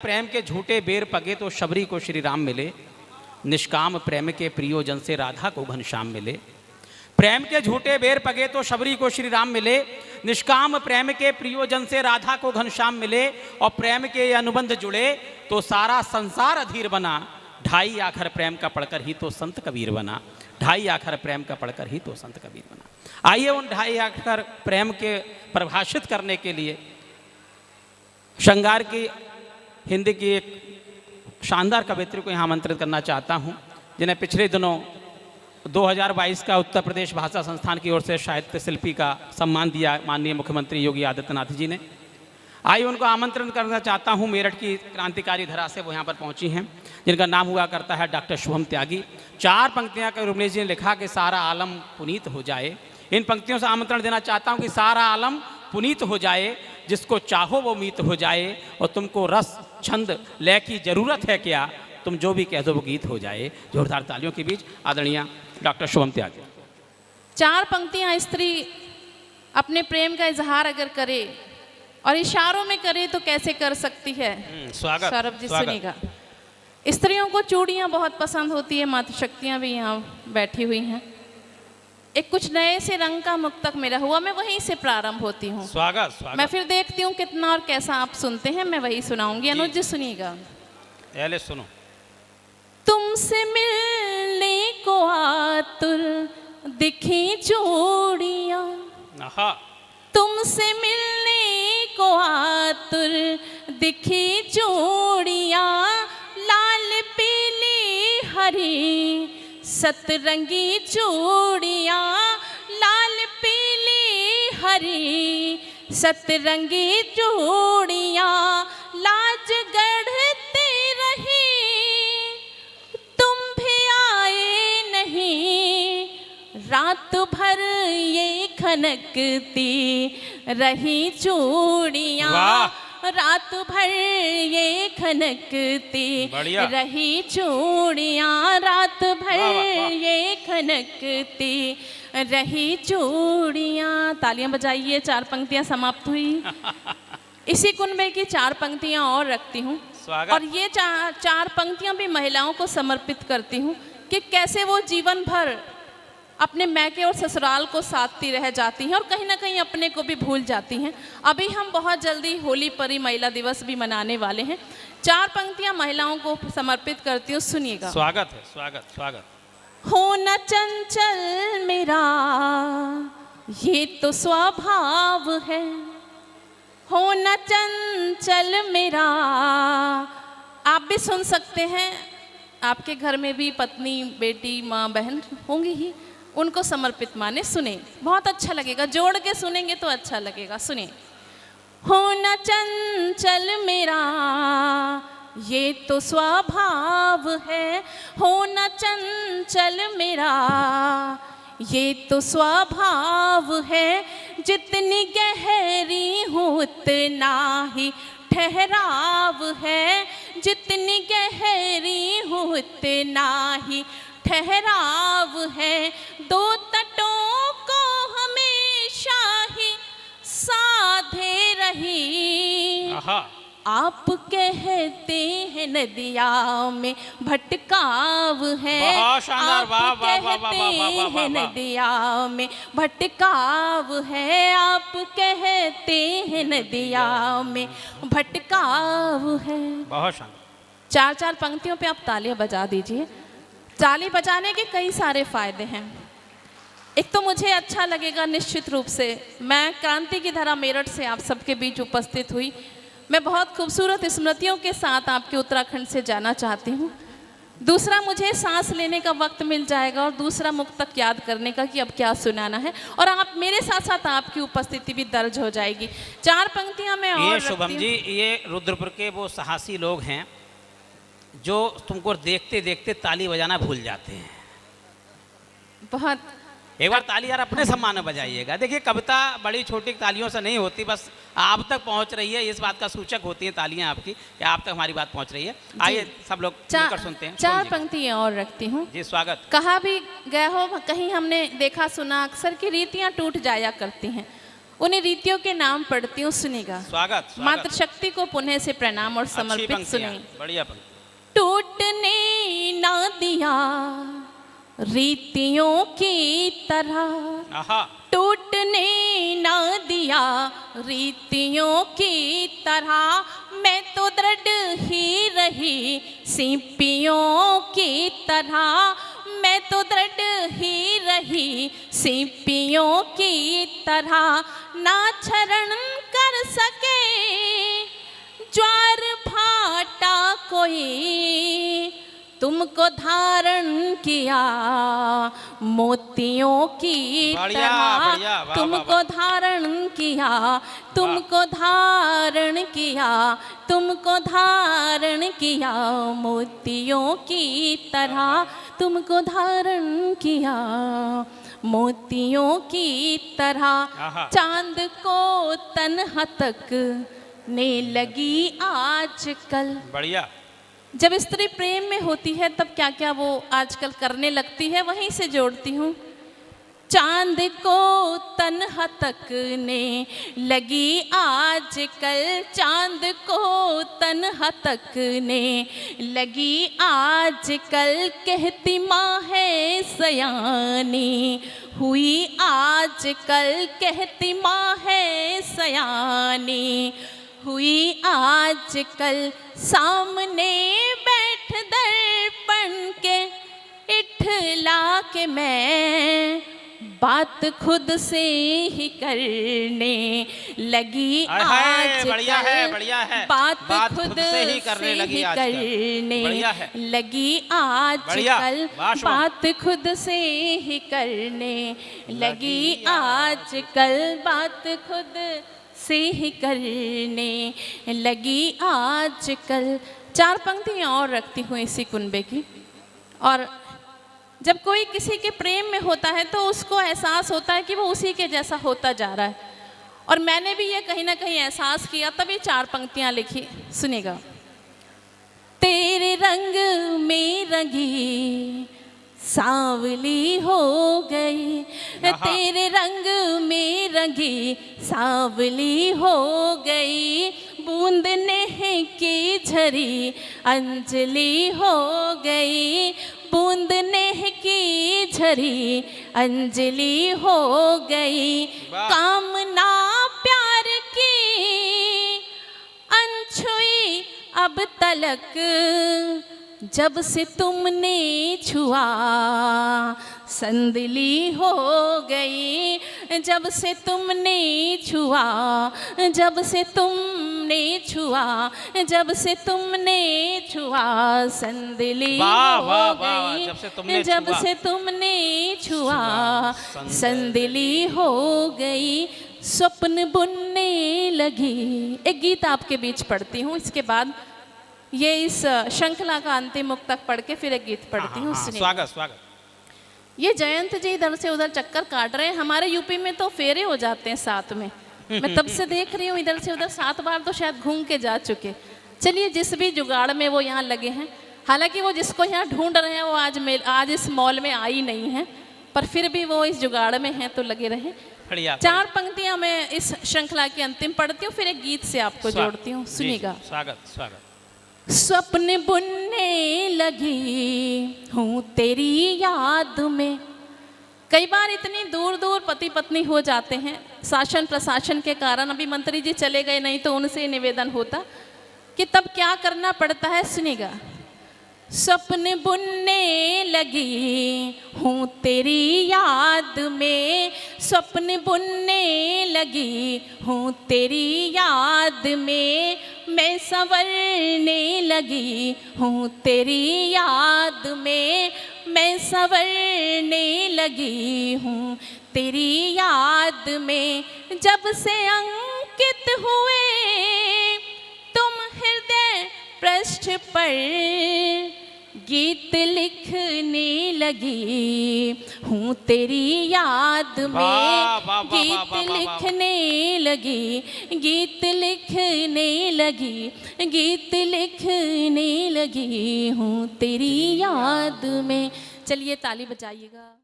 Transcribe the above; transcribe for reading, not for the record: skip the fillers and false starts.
प्रेम के झूठे बेर पगे तो शबरी को श्री राम मिले, निष्काम प्रेम के प्रियोजन से राधा को घनश्याम मिले। प्रेम के झूठे बेर पगे तो शबरी को श्री राम मिले, निष्काम प्रेम के प्रियोजन से राधा को घनश्याम मिले। और प्रेम के अनुबंध जुड़े तो सारा संसार अधीर बना, ढाई आखर प्रेम का पढ़कर ही तो संत कबीर बना। ढाई आखर प्रेम का पढ़कर ही तो संत कबीर बना। आइए उन ढाई आखर प्रेम के परिभाषित करने के लिए श्रृंगार की हिंदी की एक शानदार कवियत्री को यहाँ आमंत्रित करना चाहता हूँ, जिन्हें पिछले दिनों 2022 का उत्तर प्रदेश भाषा संस्थान की ओर से साहित्य शिल्पी का सम्मान दिया माननीय मुख्यमंत्री योगी आदित्यनाथ जी ने। आइए उनको आमंत्रण करना चाहता हूँ। मेरठ की क्रांतिकारी धरा से वो यहाँ पर पहुँची हैं, जिनका नाम हुआ करता है डॉक्टर शुभम त्यागी। चार पंक्तियाँ का रुमलेश जी ने लिखा कि सारा आलम पुनीत हो जाए। इन पंक्तियों से आमंत्रण देना चाहता हूँ कि सारा आलम पुनीत हो जाए, जिसको चाहो वो मीत हो जाए। और तुमको रस छंद लय की ज़रूरत है क्या, तुम जो भी कह दो वो गीत हो जाए। जोरदार तालियों के बीच आदरणीय डॉक्टर शुभम त्यागी। चार पंक्तियां स्त्री अपने प्रेम का इजहार अगर करे और इशारों में करे तो कैसे कर सकती है। स्वागत सौरभ जी सुनिएगा। स्त्रियों को चूड़ियां बहुत पसंद होती है, मातृशक्तियां भी यहाँ बैठी हुई हैं। एक कुछ नए से रंग का मुक्तक मेरा हुआ, मैं वहीं से प्रारंभ होती हूँ। स्वागत स्वागत। मैं फिर देखती हूँ कितना और कैसा आप सुनते हैं, मैं वही सुनाऊंगी। अनुज जी सुनिएगा। पहले सुनो। तुमसे मिलने को आतुर दिखी चूड़ियाँ, तुमसे मिलने को आतुर दिखी चूड़ियाँ, लाल पीली हरी सतरंगी चूड़ियाँ, लाल पीली हरी सतरंगी चूड़ियाँ, लाज गढ़ते रही तुम भी आए नहीं, रात भर ये खनकती रही चूड़ियाँ, रात भर ये खनकती रही चूड़ियाँ, रात भर ये खनकती रही चूड़ियाँ। तालियां बजाइए। चार पंक्तियां समाप्त हुई। इसी कुनबे की चार पंक्तियां और रखती हूँ, और ये चार पंक्तियां भी महिलाओं को समर्पित करती हूँ कि कैसे वो जीवन भर अपने मैके और ससुराल को साथती रह जाती हैं और कहीं ना कहीं अपने को भी भूल जाती हैं। अभी हम बहुत जल्दी होली परी महिला दिवस भी मनाने वाले हैं। चार पंक्तियां महिलाओं को समर्पित करती हूँ, सुनिएगा। स्वागत है। स्वागत स्वागत। हो न चंचल मेरा ये तो स्वभाव है, हो न चंचल मेरा। आप भी सुन सकते हैं, आपके घर में भी पत्नी बेटी माँ बहन होंगी ही, उनको समर्पित माने। सुने, बहुत अच्छा लगेगा, जोड़ के सुनेंगे तो अच्छा लगेगा। सुने। हो न चंचल मेरा ये तो स्वभाव है, हो न चंचल मेरा ये तो स्वभाव है, जितनी गहरी हो उतना ही ठहराव है, जितनी गहरी हो उतना ही ठहराव है। दो तटों को हमेशा ही साधे रही, आप कहते हैं नदिया में भटकाव है, आप कहते हैं नदिया में भटकाव है, आप कहते हैं नदिया में भटकाव है। बहुत शानदार। चार चार पंक्तियों पे आप तालियां बजा दीजिए। ताली बजाने के कई सारे फायदे हैं। एक तो मुझे अच्छा लगेगा निश्चित रूप से, मैं क्रांति की धरा मेरठ से आप सबके बीच उपस्थित हुई, मैं बहुत खूबसूरत स्मृतियों के साथ आपके उत्तराखंड से जाना चाहती हूँ। दूसरा, मुझे सांस लेने का वक्त मिल जाएगा, और दूसरा मुक्तक याद करने का कि अब क्या सुनाना है, और आप मेरे साथ साथ आपकी उपस्थिति भी दर्ज हो जाएगी। चार पंक्तियाँ मैं और ये शुभम जी, ये रुद्रपुर के वो साहसी लोग हैं जो तुमको देखते देखते ताली बजाना भूल जाते हैं। बहुत एक बार ताली यार अपने सम्मान में बजाइएगा। देखिए, कविता बड़ी छोटी तालियों से नहीं होती, बस आप तक पहुंच रही है, इस बात का सूचक होती हैं तालियां आपकी कि आप तक हमारी बात पहुंच रही है। आइए सब लोग मिलकर सुनते हैं। चार पंक्तियां और रखती हूँ जी। स्वागत। कहा भी गए हो, कहीं हमने देखा सुना अक्सर की रीतियां टूट जाया करती हैं, उन्हीं रीतियों के नाम पढ़ती हूँ, सुनेगा। स्वागत, स्वागत। मातृशक्ति को पुनः से प्रणाम और अच्छी समर्पित पंक्तियां, सुने। बढ़िया पंक्ति। टूटने ना दिया रीतियों की तरह, आहा, टूटने ना दिया रीतियों की तरह, मैं तो दृढ़ ही रही सीपियों की तरह, मैं तो दृढ़ ही रही सीपियों की तरह, ना क्षरण कर सके ज्वार भाटा कोई, तुमको धारण किया मोतियों की बढ़िया, तरह, बढ़िया, वाह, तुमको वाह, धारण किया, तुमको धारण किया, तुमको धारण किया मोतियों की तरह, तुमको धारण किया मोतियों की तरह, आहा। चांद को तन्हा तक ने लगी आजकल। बढ़िया। जब स्त्री प्रेम में होती है तब क्या क्या वो आजकल करने लगती है, वहीं से जोड़ती हूँ। चांद को तन्हा तक ने लगी आजकल, चांद को तन्हा तक ने लगी आजकल, कहती माँ है सयानी हुई आजकल, कहती माँ है सयानी हुई आजकल, सामने बैठ दर्पण के इठला के मैं बात खुद से ही करने लगी आजकल, बढ़िया है, बढ़िया है। बात खुद से ही करने लगी आजकल, बात खुद से ही करने लगी आजकल, बात खुद से ही करने लगी आजकल। 4 पंक्तियाँ और रखती हूँ इसी कुनबे की। और जब कोई किसी के प्रेम में होता है तो उसको एहसास होता है कि वो उसी के जैसा होता जा रहा है, और मैंने भी ये कहीं ना कहीं एहसास किया, तभी 4 पंक्तियाँ लिखी, सुनेगा। तेरे रंग में रंगी सांवली हो गई, तेरे रंग में रंगी सांवली हो गई, बूंद नेह की झरी अंजलि हो गई, बूंद नेह की झरी अंजलि हो गई, कामना प्यार की अनछुई अब तलक, जब से तुमने छुआ संदली हो गई, जब से तुमने छुआ, जब से तुमने छुआ, जब से तुमने छुआ संदली हो गई, जब से तुमने छुआ संदली हो गई, स्वप्न बुनने लगी। एक गीत आपके बीच पढ़ती हूँ, इसके बाद ये इस श्रृंखला का अंतिम मुक्तक पढ़ के फिर एक गीत पढ़ती हूँ। स्वागत, स्वागत। ये जयंत जी इधर से उधर चक्कर काट रहे हैं। हमारे यूपी में तो फेरे हो जाते हैं साथ में, मैं तब से देख रही हूँ इधर से उधर 7 बार तो शायद घूम के जा चुके। चलिए, जिस भी जुगाड़ में वो यहाँ लगे हैं, हालांकि वो जिसको यहाँ ढूंढ रहे हैं वो आज इस मॉल में आई नहीं है, पर फिर भी वो इस जुगाड़ में हैं तो लगे रहे। 4 पंक्तियाँ मैं इस श्रृंखला की अंतिम पढ़ती हूँ, फिर एक गीत से आपको जोड़ती हूँ, सुनिएगा। स्वागत, स्वागत। स्वप्न बुनने लगी हूँ तेरी याद में। कई बार इतनी दूर दूर पति पत्नी हो जाते हैं शासन प्रशासन के कारण, अभी मंत्री जी चले गए, नहीं तो उनसे निवेदन होता कि तब क्या करना पड़ता है, सुनिएगा। स्वप्न बुनने लगी हूँ तेरी याद में, स्वप्न बुनने लगी हूँ तेरी याद में, मैं संवरने लगी हूँ तेरी याद में, मैं संवरने लगी हूँ तेरी याद में, जब से अंकित हुए तुम हृदय पृष्ठ पर, गीत लिखने लगी हूँ तेरी याद में, गीत लिखने लगी, गीत लिखने लगी, गीत लिखने लगी हूँ तेरी याद में। चलिए ताली बजाइएगा।